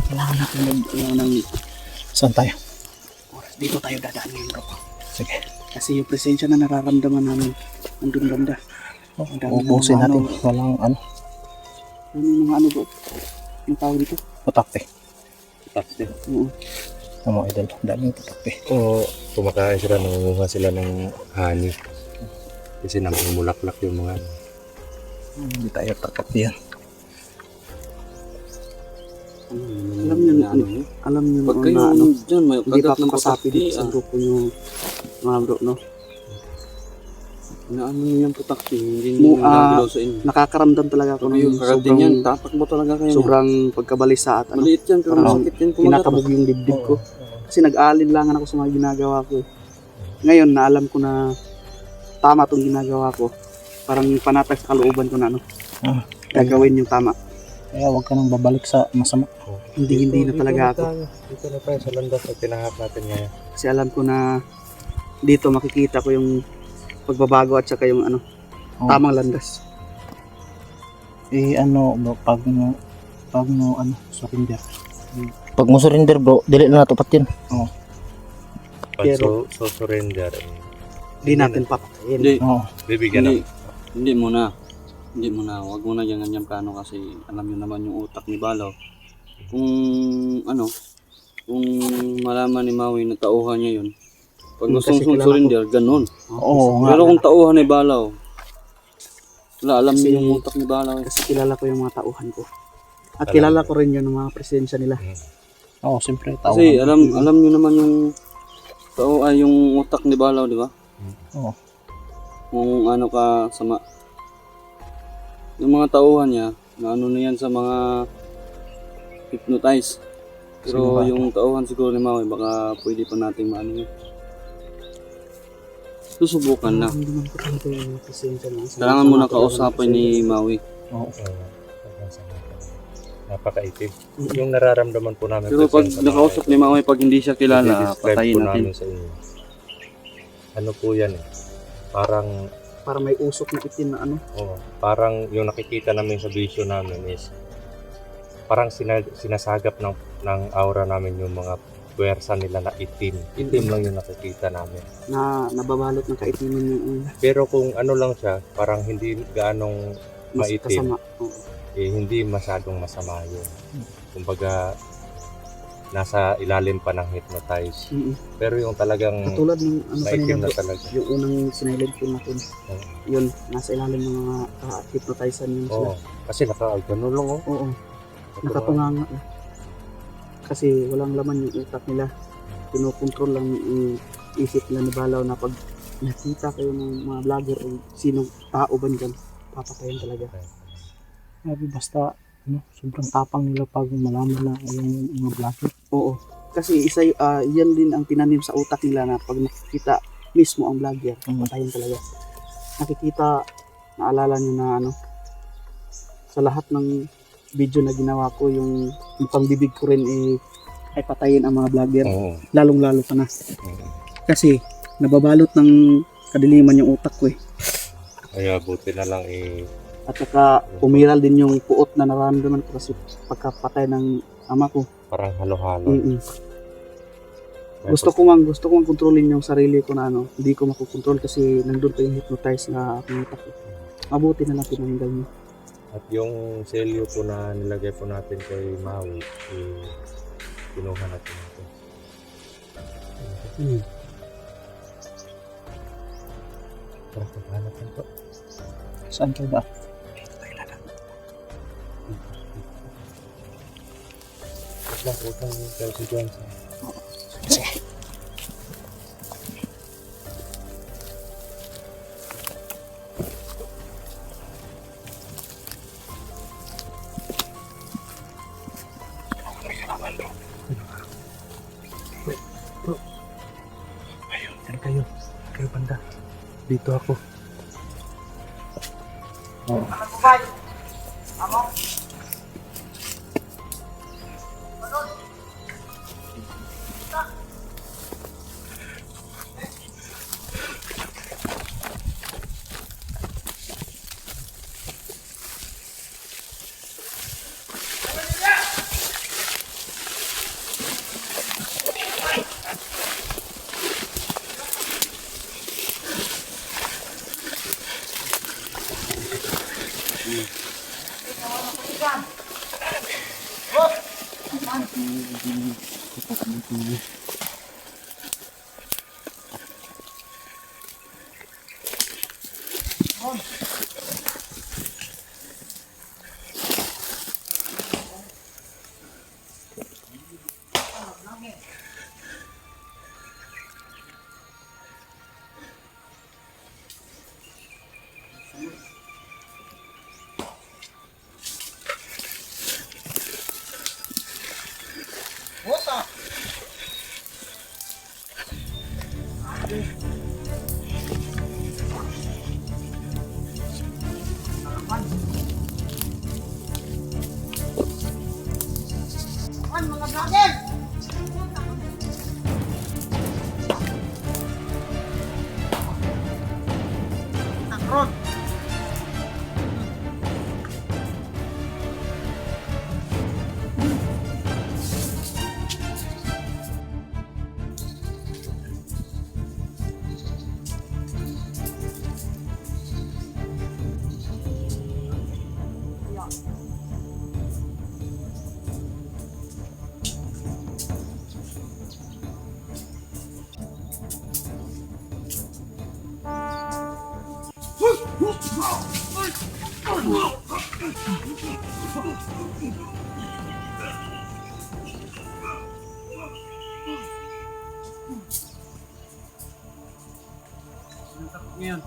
Kailangan natin ng... Saan tayo? Dito tayo dadaan ngayon, bro. Sige. Kasi yung presensya na nararamdaman namin nandun banda. Ubusin natin. Walang ano. Ano yung mga ano, bro? Yung tawag dito? Putakte. Putakte. Oo. Tama, idol. Daming putakte. Oo, kumakain sila, nangunguha sila ng honey. Kasi namumulaklak yung mga... Hindi tayo takot yan. Alam nyo pag noon kayo na ano, dyan, may hindi pa kagat ng kasapi putakti. dito sa grupo nyo, mga bro, no? Inaano nyo yung putakti, hindi nyo nagagalaw sa inyo. Nakakaramdam talaga ako ng Kagat din yan, tatakbo talaga kayo. sobrang pagkabalisa at ano, Maliit yan, pero parang masakit yan kumagat. kinakabog yung dibdib ko. Kasi nag-aalinlangan ako sa mga ginagawa ko. Ngayon, naalam ko na tama itong ginagawa ko. Parang panatag sa kalooban ko na ano, gagawin yung tama. Kaya huwag ka nang babalik sa masama. Hindi na talaga ako. Dito na tayo sa landas na tinahak natin ngayon. Kasi alam ko na dito makikita ko yung pagbabago at saka yung ano, tamang landas. Ano bro, pag mo ano, surrender. Pag mo surrender bro, dili na natupat yun. Pag Pero- surrender, Hindi natin papatayin. Hindi, bibigyan ng... hindi muna, wag mo na ganyan plano kasi alam nyo naman yung utak ni Balaw. Kung ano, kung malaman ni Maui na tauhan niya yun, pag gusto Kasi mong kilala surrender, ganun. Oo nga. Pero kung tauhan ni Balaw, wala, alam Kasi- niyo yung utak ni Balaw. Kasi kilala ko yung mga tauhan ko. At kilala ko rin yun ng mga presensya nila. Oo, siyempre tao. Kasi alam niyo naman yung yung utak ni Balaw, di ba? Oo. Kung ano ka sama. Yung mga tauhan niya, na ano na yan sa mga hypnotize. Sino Pero ba? yung tauhan siguro ni Maui, baka pwede pa natin maano yun. Susubukan na. Hindi naman ko talaga yung mga presensya na. Kailangan mo na kausapin ni Maui. Oo. Napakaitim. Yung nararamdaman po namin. Pero pag presensya nakausap ni Maui, pag hindi siya kilala, i-describe patayin po natin. namin sa inyo. Ano po yan eh. Parang Para may usok na itim na ano. parang yung nakikita namin sa vision namin is parang sinasagap ng aura namin yung mga puwersa nila na itim. Itim lang yung nakikita namin. Na nababalot ng kaitiman yung Pero kung ano lang siya, parang hindi gaanong mas maitim, kasama. hindi masyadong masama yun. Kumbaga, nasa ilalim pa ng hypnotize. Pero yung talagang Katulad ng ano maitim kanina na bro, talaga. yung unang sinilid ko natin. Yun, nasa ilalim ng mga hypnotizer yun sila. Oo. Kasi naka-gano'n lang oh. Oo, nakatunganga. Kasi walang laman yung utak nila. Kinokontrol lang yung isip nila ni Balaw na pag nakita kayo ng mga vlogger o sinong tao ba dyan, papatayin talaga. Sabi basta ano, sobrang tapang nila pag malaman na yung mga vlogger. Oo. Kasi isa yan din ang tinanim sa utak nila na pag nakikita mismo ang vlogger, patayin talaga. Nakikita, naalala nyo na ano, sa lahat ng video na ginawa ko, yung mukhang bibig ko rin ay patayin ang mga vlogger. Oo. Lalong-lalo ka na. Kasi nababalot ng kadiliman yung utak ko eh. Kaya buti na lang At saka umiral din yung puot na nararamdaman ko kasi pagkapatay ng ama ko. parang halo-halo. Gusto ko mang kontrolin yung sarili ko na ano, hindi ko makukontrol kasi nandun pa yung hypnotize na aking utak ko. Mabuti na lang pinanggal niyo. At yung selyo po na nilagay po natin kay Maui, kinuha natin ito. Parang paghanap lang po. Saan kayo ba? lang, huwag kang kasi dyan. Sige. Yan kayo. Kayo banda. Dito ako. Ngayon.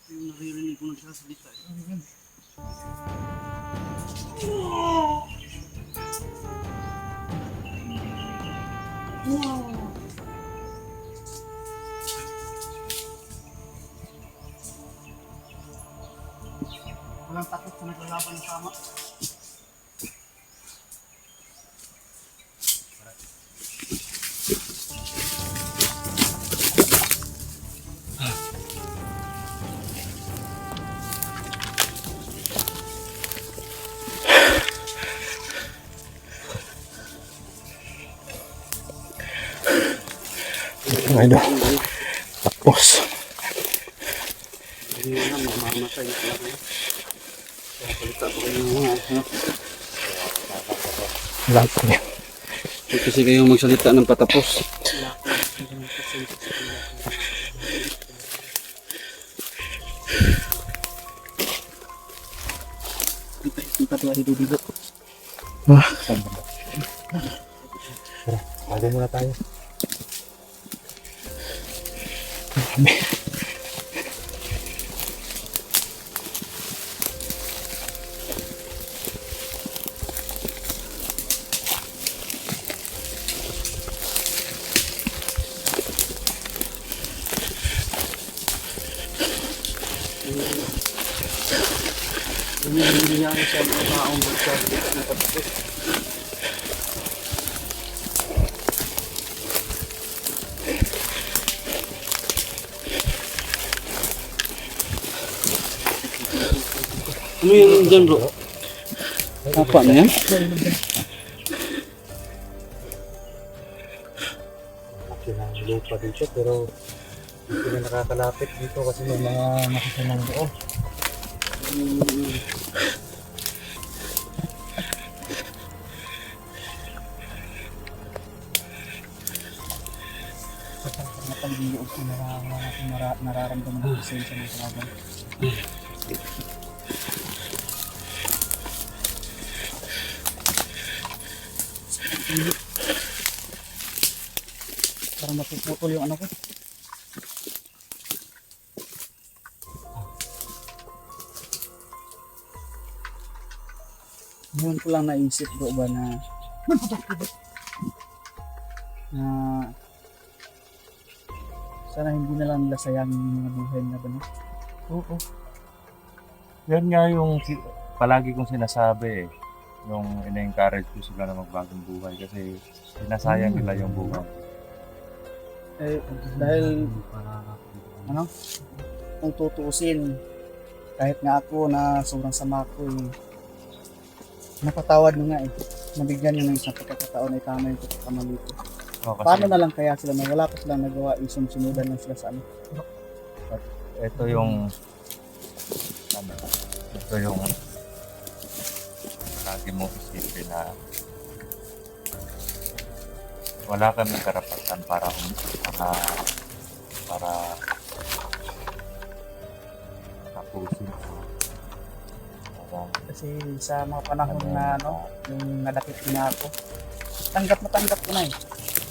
Yung naririnig ko nagsasalita. Walang takot sa naglalaban ng tama. Mga idol. Tapos. Hindi na mamamatay na talaga. Kaya palita ko kayo ng mga Lahat niya. Huwag kasi kayong magsalita ng patapos. patuwa si Dudigo. Tara, muna tayo. Marami. Hindi niya siya makaong sa patapos. Ano yan dyan, bro? Apa na yan? Laki ng lupa dito pero hindi na nakakalapit dito kasi may mga nakasunang doon. Napag-iog ko nararamdaman ng presensya ng kalaban. Hindi. Parang mapuputol yung ano ko. Ngayon ko lang naisip bro ba na sana hindi na lang nila sayangin yung mga buhay na ba no? Oo. Yan nga yung palagi kong sinasabi eh. Yung ina-encourage ko sila na magbagong buhay kasi sinasayang nila yung buhay. Eh, dahil ano, kung tutuusin, kahit nga ako na sobrang sama ko eh, napatawad mo nga eh. Nabigyan nyo ng isang pagkakataon ay tama yung pagkakamali ko. Oh, kasi Paano na lang kaya sila na wala pa silang nagawa, isunod-sunudan lang sila sa ano? ito yung ito yung lagi mong isipin na wala kaming karapatan para tapusin para Kasi sa mga panahon na ano, yung nadakit ko na ako, tanggap ko na eh.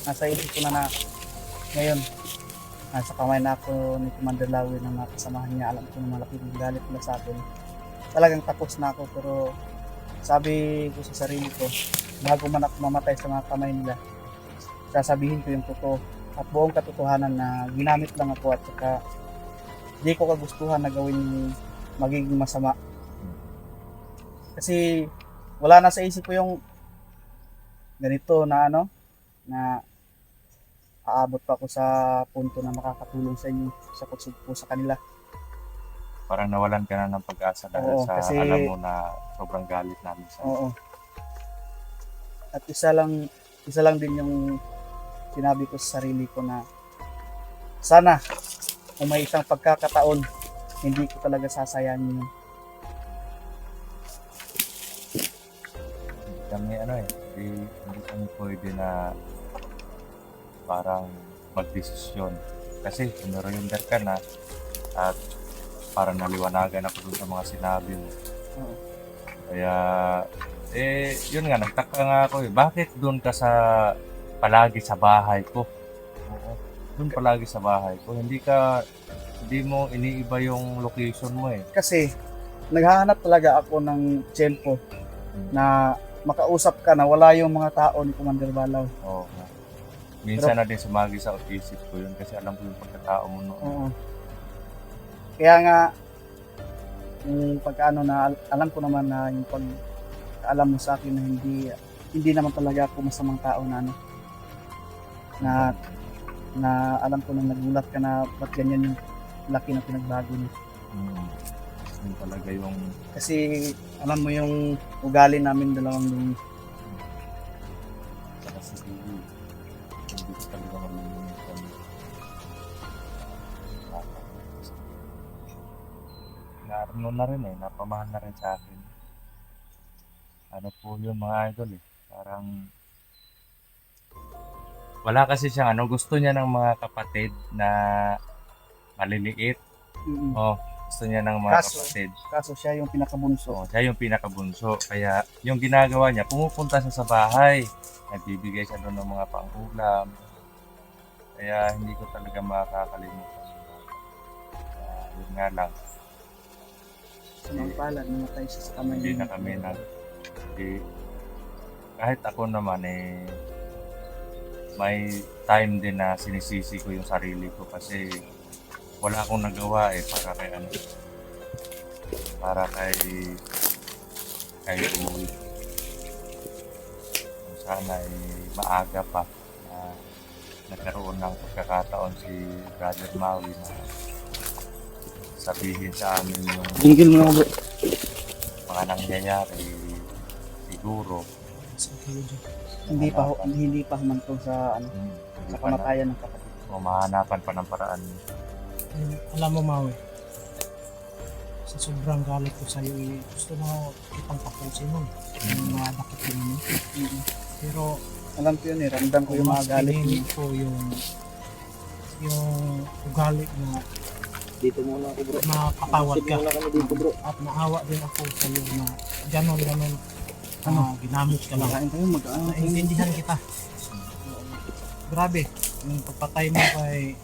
Nasa isip ko na ngayon, nasa kamay na ako ni Commander Lawi ng mga kasamahan niya. Alam ko na malaking galit nila sa akin. Talagang tapos na ako, pero sabi ko sa sarili ko, bago man ako mamatay sa mga kamay nila, sasabihin ko yung totoo at buong katotohanan na ginamit lang ako at saka di ko kagustuhan na gawin yung magiging masama. Kasi wala na sa isip ko yung ganito na ano, na aabot pa ako sa punto na makakatulong sa inyo sa pagsugpo sa kanila. parang nawalan ka na ng pag-asa dahil Oo, sa kasi- alam mo na sobrang galit namin sa Oo. At isa lang din yung sinabi ko sa sarili ko na sana kung may isang pagkakataon, hindi ko talaga sasayangin yun. kami hindi kami pwede na parang magdesisyon kasi sinurrender ka na at parang naliwanagan ako dun sa mga sinabi mo. Oo. Kaya yun nga, nagtaka nga ako bakit dun ka palagi sa bahay ko? Oo. Dun palagi sa bahay ko. Hindi mo iniiba yung location mo eh. Kasi naghahanap talaga ako ng tiyempo na makausap ka na wala yung mga tao ni Commander Balaw. Oo. Minsan na din sumagi sa isip ko yun kasi alam ko yung pagkatao mo noon. Oo. Kaya nga, yung pagkaano na alam ko naman na yung pag-alam mo sa akin na hindi naman talaga ako masamang tao na ano, na alam ko na nagulat ka na ba't ganyan yung laki na pinagbago niya. Yun talaga yung Kasi alam mo yung ugali namin dalawang dun. kasi hindi ko talaga malilimutan. Naroon na rin napamahal na rin sa akin. Ano po yun mga idol parang wala kasi siyang gusto niya ng mga kapatid na maliliit. Mm-mm. Gusto niya ng mga Kaso- kapatid. Kaso siya yung pinakabunso. Siya yung pinakabunso. Kaya yung ginagawa niya, pumupunta siya sa bahay. Nagbibigay siya doon ng mga pangulam. Kaya hindi ko talaga makakalimutan. Yun nga lang. Samantalan, namatay siya sa kamay Hindi niya. na kami kahit ako naman may time din na sinisisi ko yung sarili ko kasi wala akong nagawa para kay Uwi. Sana maaga pa na nagkaroon ng pagkakataon si Brother Maui na sabihin sa amin yung Tingil mo na ako bro. mga nangyayari siguro. Hindi pa humantong sa ano, Hindi sa pa na, kamatayan ng kapatid. mahanapan pa ng paraan. Alam mo, Maui, sa sobrang galit ko sa'yo, gusto mo kitang tapusin nun. Yung mga dakit ko nun. Mm-mm. Pero, Alam ko yun ramdam ko yung mga mas galit pinili niya. ko yung ugali na Dito muna ako bro. makapatawad ka. Muna kami dito bro. At maawa din ako sa'yo na gano'n naman ginamit ka lang. Kain tayo, mag-ano. Naiintindihan kita. Grabe, yung pagpatay mo kay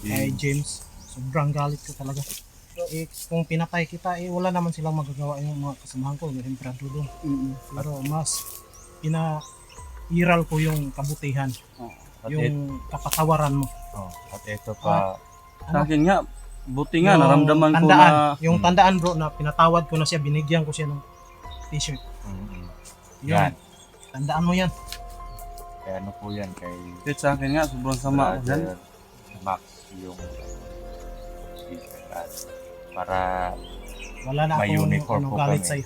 kay James, sobrang galit ko talaga. Kung pinatay kita, wala naman silang magagawa yung mga kasamahan ko, yung emperado doon. Pero mas iral ko yung kabutihan, yung kapatawaran mo. At ito pa, Sa akin nga, buti nga, Yung naramdaman ko tandaan, na yung tandaan bro na pinatawad ko na siya, binigyan ko siya ng t-shirt. Yun, yan. tandaan mo yan. Kaya ano po yan kay kahit sa akin nga, sobrang sama ako dyan. Brother Max yung at para Wala na may akong uniform po galit kami. sa'yo.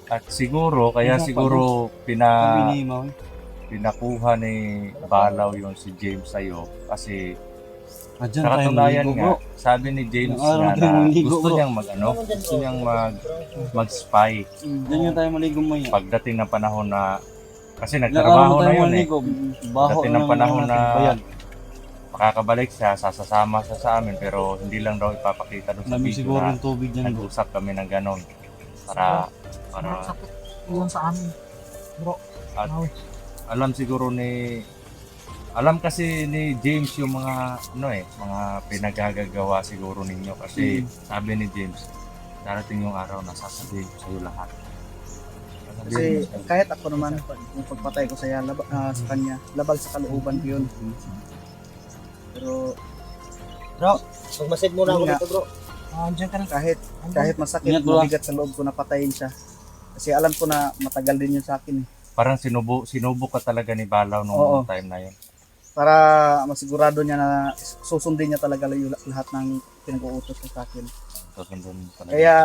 At siguro, kaya Ano pa, siguro Sabi ni Maui. pinakuha ni Balaw yung si James sa'yo kasi Diyan sa tayo katunayan maligo, nga, bro. sabi ni James Yung araw nga tayo na maligo, gusto bro. niyang gusto niyang mag-spy Diyan nga tayo maligo mo yan. pagdating ng panahon na kasi Ilang araw nagtrabaho na tayo yun eh. maligo. Baho Pagdating ng panahon na bayad. makakabalik siya, sasasama siya sa amin pero hindi lang daw ipapakita doon sa Lamig video siguro na yung tubig dyan, bro. nag-usap kami ng ganon para Sobrang sakit yun sa amin. Bro, At- Maui. alam siguro alam kasi ni James yung mga mga pinagagagawa siguro ninyo kasi sabi ni James darating yung araw na sasabihin ko sa iyo lahat. Kasi kahit ako naman, yung pagpatay ko sa kanya, labag sa kalooban ko yun. Pero Magmasid muna ako dito, bro. Andiyan ka na. kahit masakit, Ingat, bro. mabigat sa loob ko na patayin siya. Kasi alam ko na matagal din yun sa akin eh. parang sinubo ka talaga ni Balaw nung Oo. time na yun. Para masigurado niya na susundin niya talaga lahat ng pinag-uutos niya sa akin. Susundin talaga. Kaya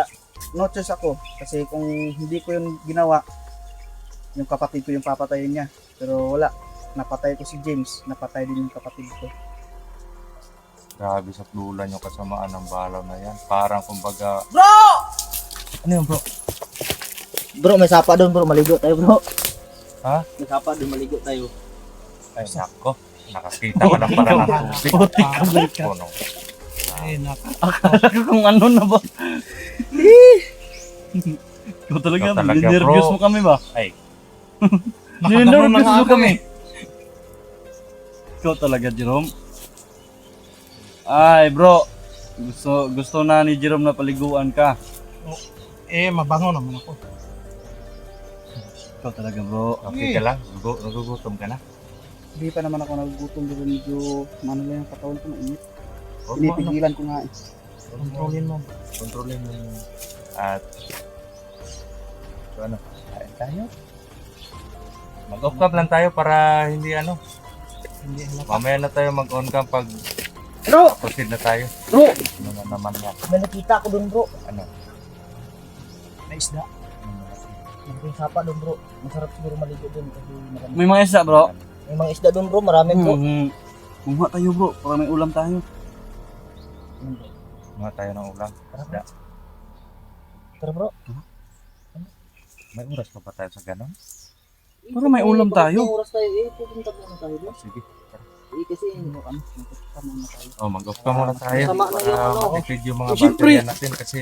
no choice ako. Kasi kung hindi ko yun ginawa, yung kapatid ko yung papatayin niya. Pero wala. Napatay ko si James. Napatay din yung kapatid ko. Grabe sa tululan yung kasamaan ng Balaw na yan. Parang kumbaga Ano yun, bro? Bro, may sapa doon, bro. Maligo tayo, bro. Ha? May sapa doon, maligo tayo. ay nako. Nakakita ka lang pala ng tubig. Putik ka, balik ka. Puno. Akala ko kung ano na ba. Ikaw talaga, Ikaw talaga, nervous bro. mo kami ba? Ay, Nakaganon na Nervous nga mo ako kami. eh. Ikaw talaga, Jerome. Ay, bro. Gusto na ni Jerome na paliguan ka. Mabango naman ako. Ikaw talaga, bro. okay ka lang? Nagugutom ka na? Hindi pa naman ako nagugutom. Pero medyo ano lang yung katawan ko mainit. Huwag mo, Pinipigilan ko nga eh. Kontrolin mo. kontrolin mo yung at so kain tayo. Mag-off cam lang tayo para hindi Hindi halata. mamaya na tayo mag-on cam pag Bro! proceed na tayo. Bro! Ano na naman yan? May nakita ko doon, bro. Ano? May isda. May sapa doon, bro. Masarap siguro maligo doon kasi marami. May mga isda, bro. May mga isda doon, bro. Marami, bro. Kumuha tayo, bro. Para may ulam tayo. Mga tayo ng ulam. Isda. Tara, bro. May oras pa ba tayo sa ganon? Para may ulam tayo. May oras tayo, pupunta muna tayo, bro. Sige. Kasi, Mag-off cam muna tayo. Sama na yung Para ano. matipid yung mga Siyempre. baterya natin kasi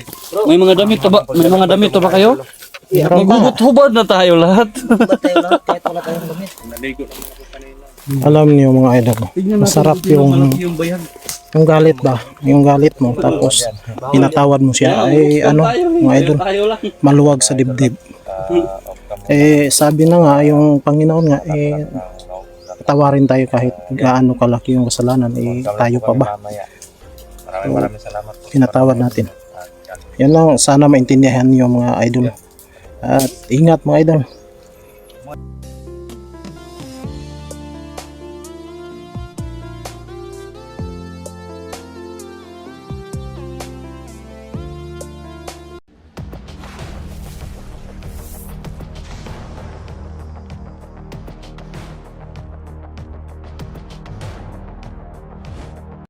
May mga damit ba? May mga damit ba kayo? Magugot-hubad na tayo lahat. ba't tayo lahat kahit wala tayong damit? naligo lang ako kanina. Alam niyo mga idol, masarap yung bayag. galit ba? Yung galit mo tapos pinatawad mo siya ay mga idol, maluwag sa dibdib. Sabi na nga yung Panginoon nga patawarin tayo kahit gaano kalaki yung kasalanan tayo pa ba? Maraming salamat po. Pinatawad natin. Yan lang, sana maintindihan yung mga idol. At ingat mga idol.